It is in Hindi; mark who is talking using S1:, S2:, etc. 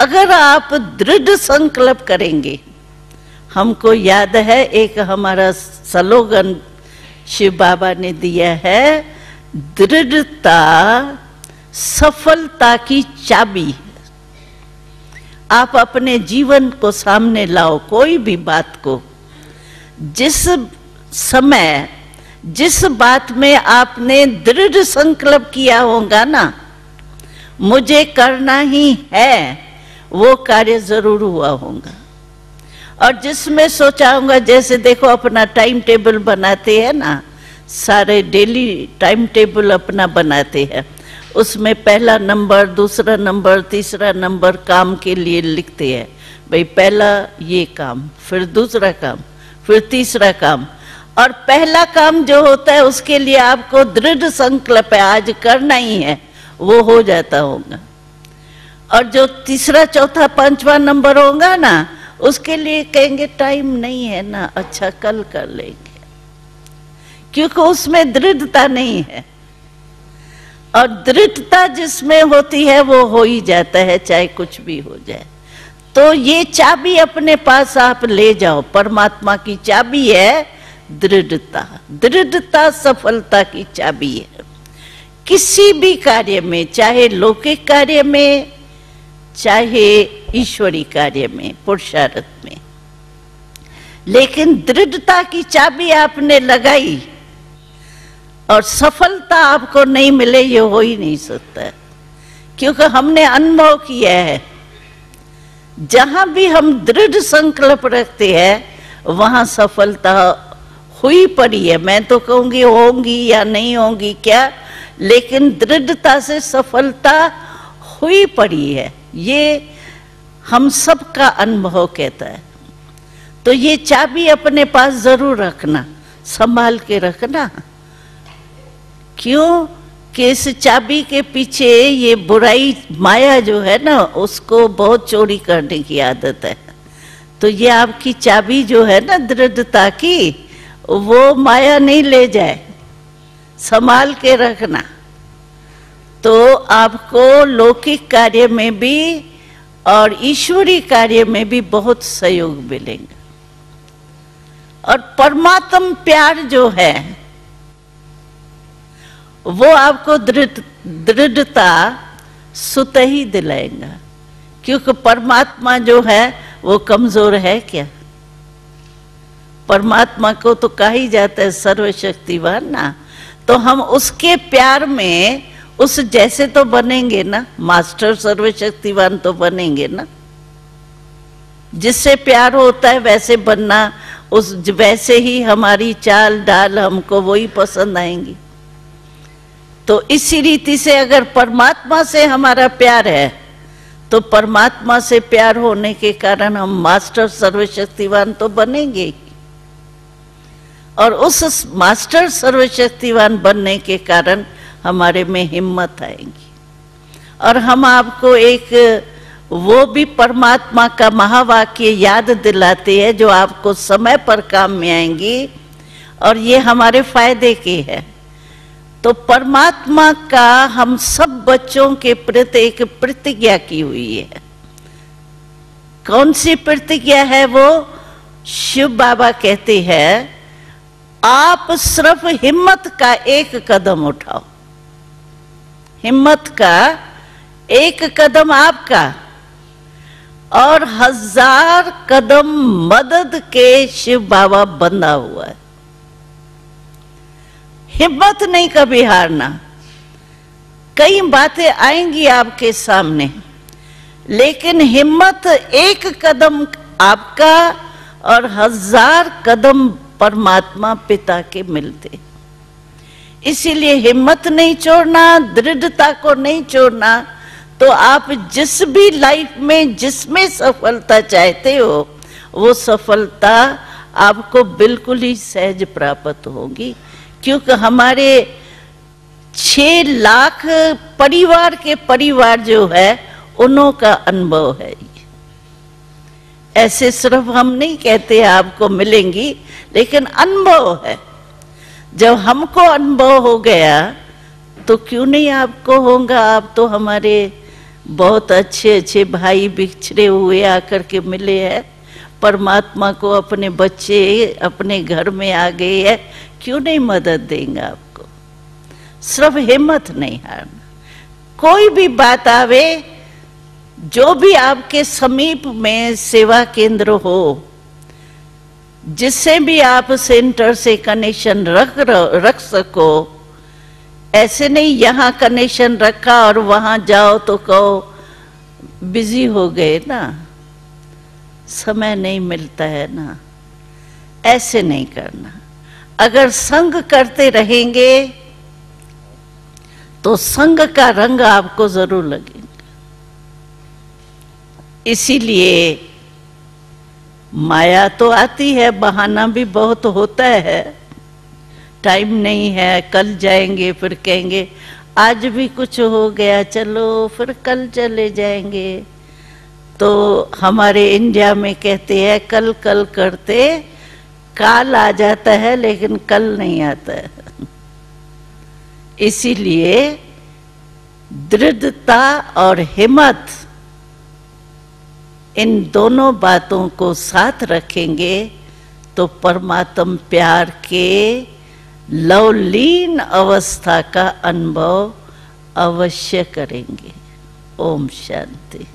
S1: अगर आप दृढ़ संकल्प करेंगे, हमको याद है एक हमारा स्लोगन शिव बाबा ने दिया है, दृढ़ता सफलता की चाबी। आप अपने जीवन को सामने लाओ, कोई भी बात को, जिस समय जिस बात में आपने दृढ़ संकल्प किया होगा ना, मुझे करना ही है, वो कार्य जरूर हुआ होगा। और जिसमें सोचा होगा, जैसे देखो अपना टाइम टेबल बनाते हैं ना, सारे डेली टाइम टेबल अपना बनाते हैं, उसमें पहला नंबर, दूसरा नंबर, तीसरा नंबर काम के लिए लिखते हैं। भाई पहला ये काम, फिर दूसरा काम, फिर तीसरा काम। और पहला काम जो होता है उसके लिए आपको दृढ़ संकल्प है, आज करना ही है, वो हो जाता होगा। और जो तीसरा चौथा पांचवा नंबर होगा ना, उसके लिए कहेंगे टाइम नहीं है ना, अच्छा कल कर लेंगे, क्योंकि उसमें दृढ़ता नहीं है। और दृढ़ता जिसमें होती है वो हो ही जाता है, चाहे कुछ भी हो जाए। तो ये चाबी अपने पास आप ले जाओ, परमात्मा की चाबी है दृढ़ता। दृढ़ता सफलता की चाबी है, किसी भी कार्य में, चाहे लौकिक कार्य में, चाहे ईश्वरी कार्य में, पुरुषार्थ में। लेकिन दृढ़ता की चाबी आपने लगाई और सफलता आपको नहीं मिले, ये हो ही नहीं सकता, क्योंकि हमने अनुभव किया है, जहां भी हम दृढ़ संकल्प रखते हैं वहां सफलता हुई पड़ी है। मैं तो कहूंगी होंगी या नहीं होंगी क्या, लेकिन दृढ़ता से सफलता हुई पड़ी है, ये हम सबका अनुभव कहता है। तो ये चाबी अपने पास जरूर रखना, संभाल के रखना। क्यों कि इस चाबी के पीछे ये बुराई माया जो है ना, उसको बहुत चोरी करने की आदत है। तो ये आपकी चाबी जो है ना दृढ़ता की, वो माया नहीं ले जाए, संभाल के रखना। तो आपको लौकिक कार्य में भी और ईश्वरी कार्य में भी बहुत सहयोग मिलेगा। और परमात्म प्यार जो है वो आपको दृढ़ता सुत ही दिलाएगा, क्योंकि परमात्मा जो है वो कमजोर है क्या? परमात्मा को तो कहा ही जाता है सर्वशक्तिवान ना। तो हम उसके प्यार में उस जैसे तो बनेंगे ना, मास्टर सर्वशक्तिवान तो बनेंगे ना। जिससे प्यार होता है वैसे बनना, उस वैसे ही हमारी चाल डाल हमको वही पसंद आएंगी। तो इसी रीति से अगर परमात्मा से हमारा प्यार है, तो परमात्मा से प्यार होने के कारण हम मास्टर सर्वशक्तिवान तो बनेंगे। और उस मास्टर सर्वशक्तिवान बनने के कारण हमारे में हिम्मत आएगी। और हम आपको एक वो भी परमात्मा का महावाक्य याद दिलाते हैं जो आपको समय पर काम में आएंगी, और ये हमारे फायदे की है। तो परमात्मा का हम सब बच्चों के प्रति एक प्रतिज्ञा की हुई है। कौन सी प्रतिज्ञा है वो? शिव बाबा कहते हैं, आप सिर्फ हिम्मत का एक कदम उठाओ। हिम्मत का एक कदम आपका, और 1000 कदम मदद के शिव बाबा बंधा हुआ है। हिम्मत नहीं कभी हारना। कई बातें आएंगी आपके सामने, लेकिन हिम्मत एक कदम आपका और 1000 कदम परमात्मा पिता के मिलते। इसीलिए हिम्मत नहीं छोड़ना, दृढ़ता को नहीं छोड़ना। तो आप जिस भी लाइफ में जिसमें सफलता चाहते हो, वो सफलता आपको बिल्कुल ही सहज प्राप्त होगी। क्योंकि हमारे 6 लाख परिवार के परिवार जो है उन्हों का अनुभव है। ऐसे सिर्फ हम नहीं कहते आपको मिलेंगी, लेकिन अनुभव है। जब हमको अनुभव हो गया तो क्यों नहीं आपको होगा। आप तो हमारे बहुत अच्छे अच्छे भाई बिछड़े हुए आकर के मिले हैं, परमात्मा को अपने बच्चे अपने घर में आ गए हैं, क्यों नहीं मदद देंगे आपको? सिर्फ हिम्मत नहीं हारना। कोई भी बात आवे, जो भी आपके समीप में सेवा केंद्र हो, जिससे भी आप सेंटर से कनेक्शन रख सको, ऐसे नहीं यहाँ कनेक्शन रखा और वहां जाओ तो कहो बिजी हो गए ना, समय नहीं मिलता है ना, ऐसे नहीं करना। अगर संग करते रहेंगे तो संग का रंग आपको जरूर लगेगा। इसीलिए माया तो आती है, बहाना भी बहुत होता है, टाइम नहीं है, कल जाएंगे, फिर कहेंगे आज भी कुछ हो गया, चलो फिर कल चले जाएंगे। तो हमारे इंडिया में कहते हैं कल कल करते काल आ जाता है, लेकिन कल नहीं आता है। इसीलिए दृढ़ता और हिम्मत, इन दोनों बातों को साथ रखेंगे तो परमात्म प्यार के लवलीन अवस्था का अनुभव अवश्य करेंगे। ओम शांति।